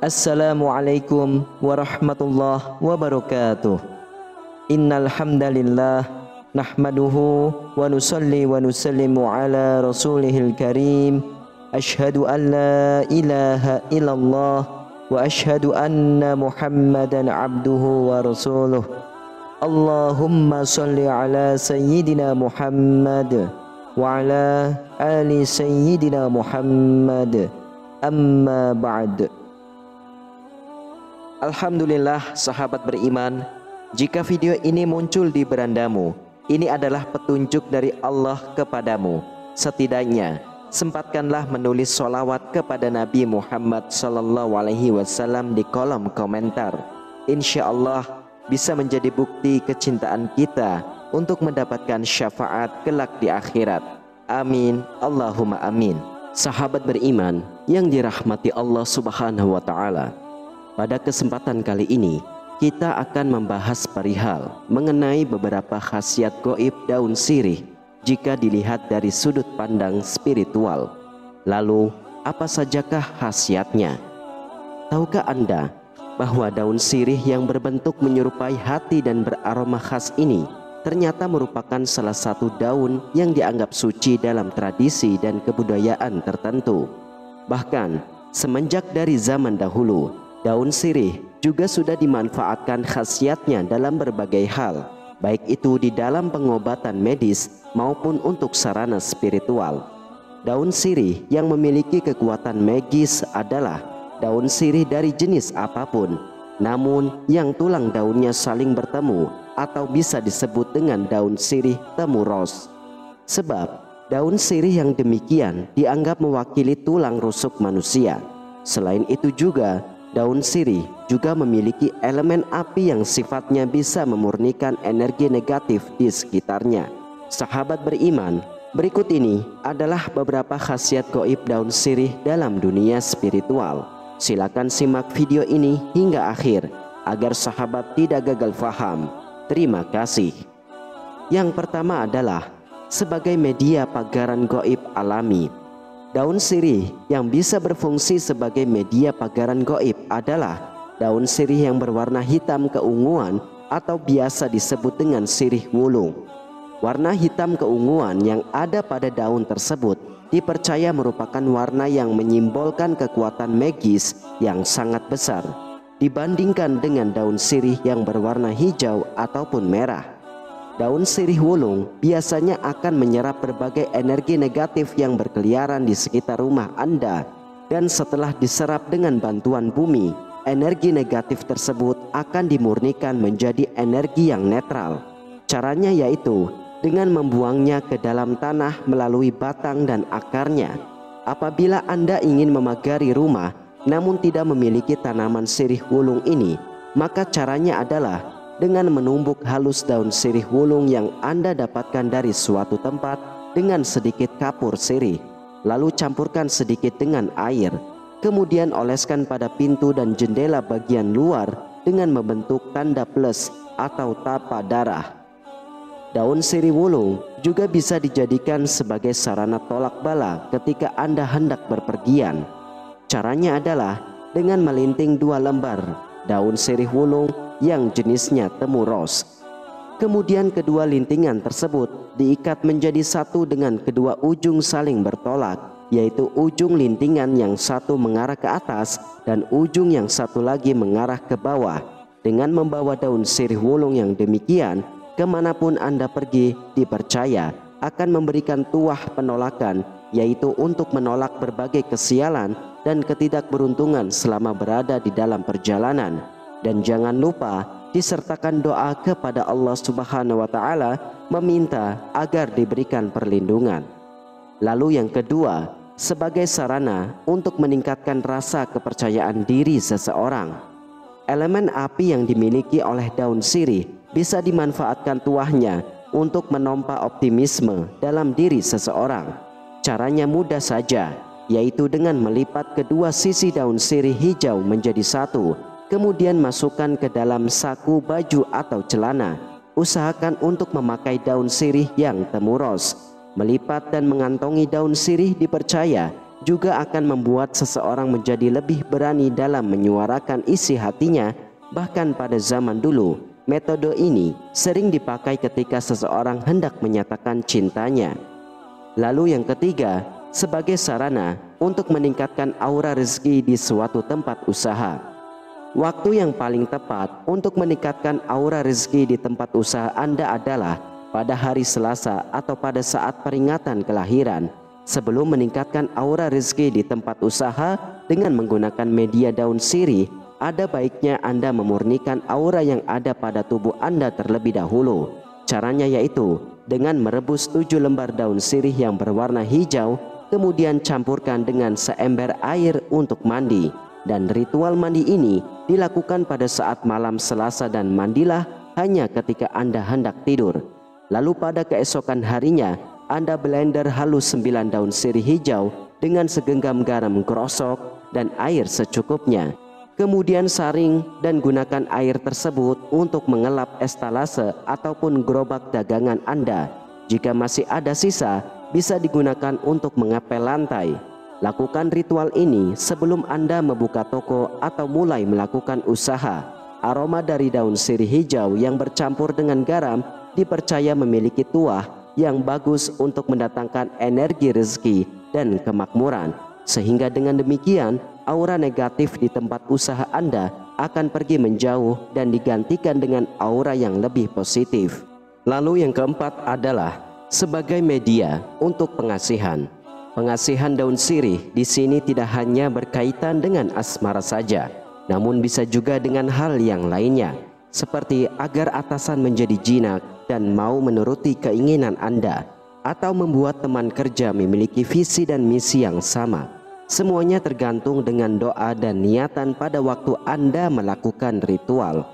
Assalamualaikum warahmatullahi wabarakatuh. Innal hamdalillah nahmaduhu wa nusalli wa nusallimu ala rasulihil karim. Asyhadu an la ilaha illallah wa asyhadu anna Muhammadan abduhu wa rasuluh. Allahumma salli ala sayyidina Muhammad wa ala ali sayyidina Muhammad. Amma ba'd. Alhamdulillah sahabat beriman, jika video ini muncul di berandamu, ini adalah petunjuk dari Allah kepadamu. Setidaknya sempatkanlah menulis sholawat kepada Nabi Muhammad SAW di kolom komentar. Insya Allah bisa menjadi bukti kecintaan kita untuk mendapatkan syafaat kelak di akhirat. Amin, Allahumma amin. Sahabat beriman yang dirahmati Allah Subhanahu wa Ta'ala, pada kesempatan kali ini kita akan membahas perihal mengenai beberapa khasiat gaib daun sirih jika dilihat dari sudut pandang spiritual. Lalu apa sajakah khasiatnya? Tahukah Anda bahwa daun sirih yang berbentuk menyerupai hati dan beraroma khas ini ternyata merupakan salah satu daun yang dianggap suci dalam tradisi dan kebudayaan tertentu. Bahkan semenjak dari zaman dahulu, daun sirih juga sudah dimanfaatkan khasiatnya dalam berbagai hal, baik itu di dalam pengobatan medis maupun untuk sarana spiritual. Daun sirih yang memiliki kekuatan magis adalah daun sirih dari jenis apapun, namun yang tulang daunnya saling bertemu atau bisa disebut dengan daun sirih temu ros. Sebab daun sirih yang demikian dianggap mewakili tulang rusuk manusia. Selain itu juga daun sirih juga memiliki elemen api yang sifatnya bisa memurnikan energi negatif di sekitarnya. Sahabat beriman, berikut ini adalah beberapa khasiat gaib daun sirih dalam dunia spiritual. Silakan simak video ini hingga akhir agar sahabat tidak gagal faham. Terima kasih. Yang pertama adalah sebagai media pagaran gaib alami. Daun sirih yang bisa berfungsi sebagai media pagaran gaib adalah daun sirih yang berwarna hitam keunguan atau biasa disebut dengan sirih wulung. Warna hitam keunguan yang ada pada daun tersebut dipercaya merupakan warna yang menyimbolkan kekuatan magis yang sangat besar dibandingkan dengan daun sirih yang berwarna hijau ataupun merah. Daun sirih wulung biasanya akan menyerap berbagai energi negatif yang berkeliaran di sekitar rumah Anda, dan setelah diserap dengan bantuan bumi, energi negatif tersebut akan dimurnikan menjadi energi yang netral. Caranya yaitu dengan membuangnya ke dalam tanah melalui batang dan akarnya. Apabila Anda ingin memagari rumah namun tidak memiliki tanaman sirih wulung ini, maka caranya adalah dengan menumbuk halus daun sirih wulung yang Anda dapatkan dari suatu tempat dengan sedikit kapur sirih, lalu campurkan sedikit dengan air, kemudian oleskan pada pintu dan jendela bagian luar dengan membentuk tanda plus atau tapa darah. Daun sirih wulung juga bisa dijadikan sebagai sarana tolak bala ketika Anda hendak berpergian. Caranya adalah dengan melinting 2 lembar daun sirih wulung yang jenisnya temu ros. Kemudian kedua lintingan tersebut diikat menjadi satu dengan kedua ujung saling bertolak, yaitu ujung lintingan yang satu mengarah ke atas dan ujung yang satu lagi mengarah ke bawah. Dengan membawa daun sirih wulung yang demikian, kemanapun Anda pergi dipercaya akan memberikan tuah penolakan, yaitu untuk menolak berbagai kesialan dan ketidakberuntungan selama berada di dalam perjalanan. Dan jangan lupa disertakan doa kepada Allah Subhanahu wa Ta'ala meminta agar diberikan perlindungan. Lalu yang kedua, sebagai sarana untuk meningkatkan rasa kepercayaan diri seseorang. Elemen api yang dimiliki oleh daun sirih bisa dimanfaatkan tuahnya untuk menompa optimisme dalam diri seseorang. Caranya mudah saja, yaitu dengan melipat kedua sisi daun sirih hijau menjadi satu, kemudian masukkan ke dalam saku baju atau celana. Usahakan untuk memakai daun sirih yang temu ros. Melipat dan mengantongi daun sirih dipercaya juga akan membuat seseorang menjadi lebih berani dalam menyuarakan isi hatinya. Bahkan pada zaman dulu, metode ini sering dipakai ketika seseorang hendak menyatakan cintanya. Lalu yang ketiga, sebagai sarana untuk meningkatkan aura rezeki di suatu tempat usaha. Waktu yang paling tepat untuk meningkatkan aura rezeki di tempat usaha Anda adalah pada hari Selasa atau pada saat peringatan kelahiran. Sebelum meningkatkan aura rezeki di tempat usaha dengan menggunakan media daun sirih, ada baiknya Anda memurnikan aura yang ada pada tubuh Anda terlebih dahulu. Caranya yaitu dengan merebus 7 lembar daun sirih yang berwarna hijau, kemudian campurkan dengan seember air untuk mandi. Dan ritual mandi ini dilakukan pada saat malam Selasa dan mandilah hanya ketika Anda hendak tidur. Lalu pada keesokan harinya, Anda blender halus 9 daun sirih hijau dengan segenggam garam grosok dan air secukupnya. Kemudian saring dan gunakan air tersebut untuk mengelap estalase ataupun gerobak dagangan Anda. Jika masih ada sisa, bisa digunakan untuk mengepel lantai. Lakukan ritual ini sebelum Anda membuka toko atau mulai melakukan usaha. Aroma dari daun sirih hijau yang bercampur dengan garam dipercaya memiliki tuah yang bagus untuk mendatangkan energi rezeki dan kemakmuran, sehingga dengan demikian aura negatif di tempat usaha Anda akan pergi menjauh dan digantikan dengan aura yang lebih positif. Lalu yang keempat adalah sebagai media untuk pengasihan. Pengasihan daun sirih di sini tidak hanya berkaitan dengan asmara saja, namun bisa juga dengan hal yang lainnya, seperti agar atasan menjadi jinak dan mau menuruti keinginan Anda, atau membuat teman kerja memiliki visi dan misi yang sama. Semuanya tergantung dengan doa dan niatan pada waktu Anda melakukan ritual.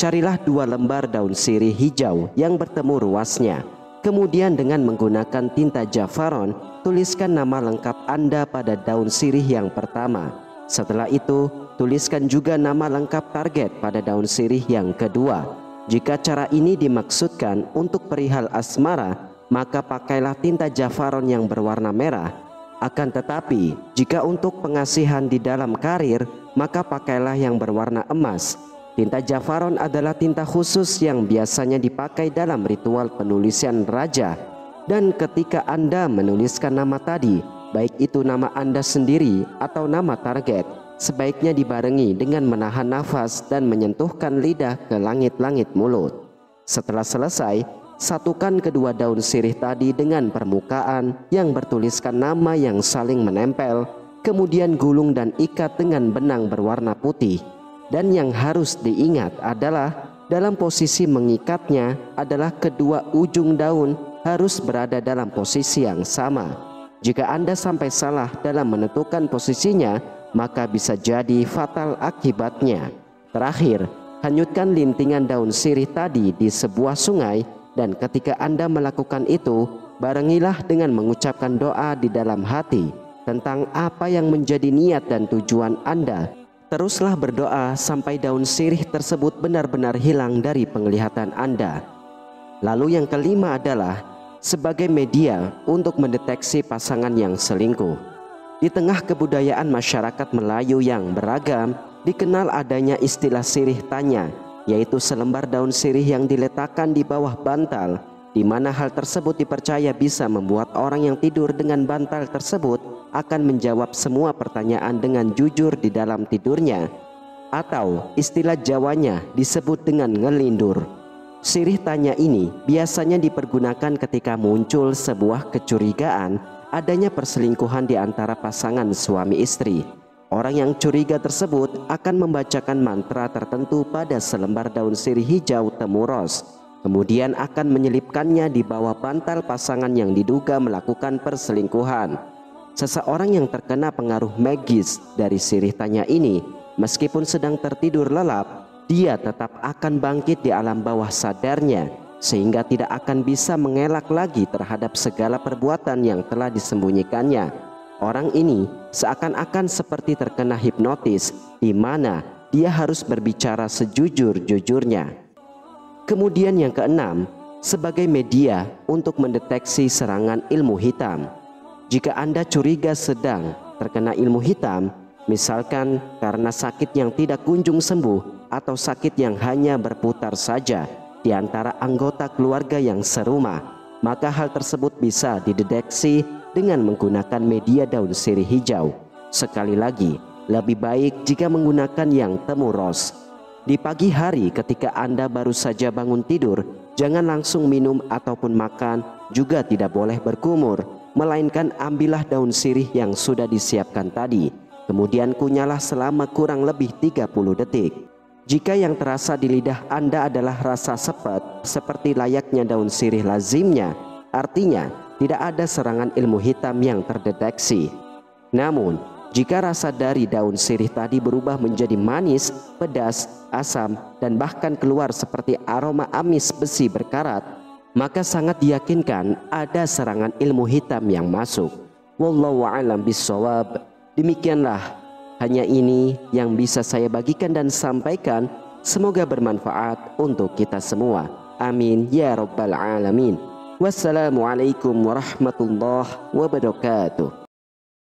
Carilah 2 lembar daun sirih hijau yang bertemu ruasnya. Kemudian dengan menggunakan tinta jafaron, tuliskan nama lengkap Anda pada daun sirih yang pertama. Setelah itu, tuliskan juga nama lengkap target pada daun sirih yang kedua. Jika cara ini dimaksudkan untuk perihal asmara, maka pakailah tinta jafaron yang berwarna merah. Akan tetapi, jika untuk pengasihan di dalam karir, maka pakailah yang berwarna emas. Tinta jafaron adalah tinta khusus yang biasanya dipakai dalam ritual penulisan raja. Dan ketika Anda menuliskan nama tadi, baik itu nama Anda sendiri atau nama target, sebaiknya dibarengi dengan menahan nafas dan menyentuhkan lidah ke langit-langit mulut. Setelah selesai, satukan kedua daun sirih tadi dengan permukaan yang bertuliskan nama yang saling menempel, kemudian gulung dan ikat dengan benang berwarna putih. Dan yang harus diingat adalah dalam posisi mengikatnya adalah kedua ujung daun harus berada dalam posisi yang sama. Jika Anda sampai salah dalam menentukan posisinya, maka bisa jadi fatal akibatnya. Terakhir, hanyutkan lintingan daun sirih tadi di sebuah sungai, dan ketika Anda melakukan itu, barengilah dengan mengucapkan doa di dalam hati tentang apa yang menjadi niat dan tujuan Anda. Teruslah berdoa sampai daun sirih tersebut benar-benar hilang dari penglihatan Anda. Lalu yang kelima adalah sebagai media untuk mendeteksi pasangan yang selingkuh. Di tengah kebudayaan masyarakat Melayu yang beragam, dikenal adanya istilah sirih tanya, yaitu selembar daun sirih yang diletakkan di bawah bantal, di mana hal tersebut dipercaya bisa membuat orang yang tidur dengan bantal tersebut akan menjawab semua pertanyaan dengan jujur di dalam tidurnya, atau istilah Jawanya disebut dengan ngelindur. Sirih tanya ini biasanya dipergunakan ketika muncul sebuah kecurigaan adanya perselingkuhan di antara pasangan suami istri. Orang yang curiga tersebut akan membacakan mantra tertentu pada selembar daun sirih hijau temuros, kemudian akan menyelipkannya di bawah bantal pasangan yang diduga melakukan perselingkuhan. Seseorang yang terkena pengaruh magis dari sirih tanya ini, meskipun sedang tertidur lelap, dia tetap akan bangkit di alam bawah sadarnya, sehingga tidak akan bisa mengelak lagi terhadap segala perbuatan yang telah disembunyikannya. Orang ini seakan-akan seperti terkena hipnotis, di mana dia harus berbicara sejujur-jujurnya. Kemudian yang keenam, sebagai media untuk mendeteksi serangan ilmu hitam. jika Anda curiga sedang terkena ilmu hitam, misalkan karena sakit yang tidak kunjung sembuh atau sakit yang hanya berputar saja di antara anggota keluarga yang serumah, maka hal tersebut bisa dideteksi dengan menggunakan media daun sirih hijau. Sekali lagi, lebih baik jika menggunakan yang temu ros. Di pagi hari ketika Anda baru saja bangun tidur, jangan langsung minum ataupun makan, juga tidak boleh berkumur, melainkan ambillah daun sirih yang sudah disiapkan tadi, kemudian kunyahlah selama kurang lebih 30 detik. Jika yang terasa di lidah Anda adalah rasa sepet seperti layaknya daun sirih lazimnya, artinya tidak ada serangan ilmu hitam yang terdeteksi. Namun, jika rasa dari daun sirih tadi berubah menjadi manis, pedas, asam, dan bahkan keluar seperti aroma amis besi berkarat, maka sangat diyakinkan ada serangan ilmu hitam yang masuk. Wallahu a'lam bishawab. Demikianlah, hanya ini yang bisa saya bagikan dan sampaikan. Semoga bermanfaat untuk kita semua. Amin ya rabbal alamin. Wassalamualaikum warahmatullahi wabarakatuh.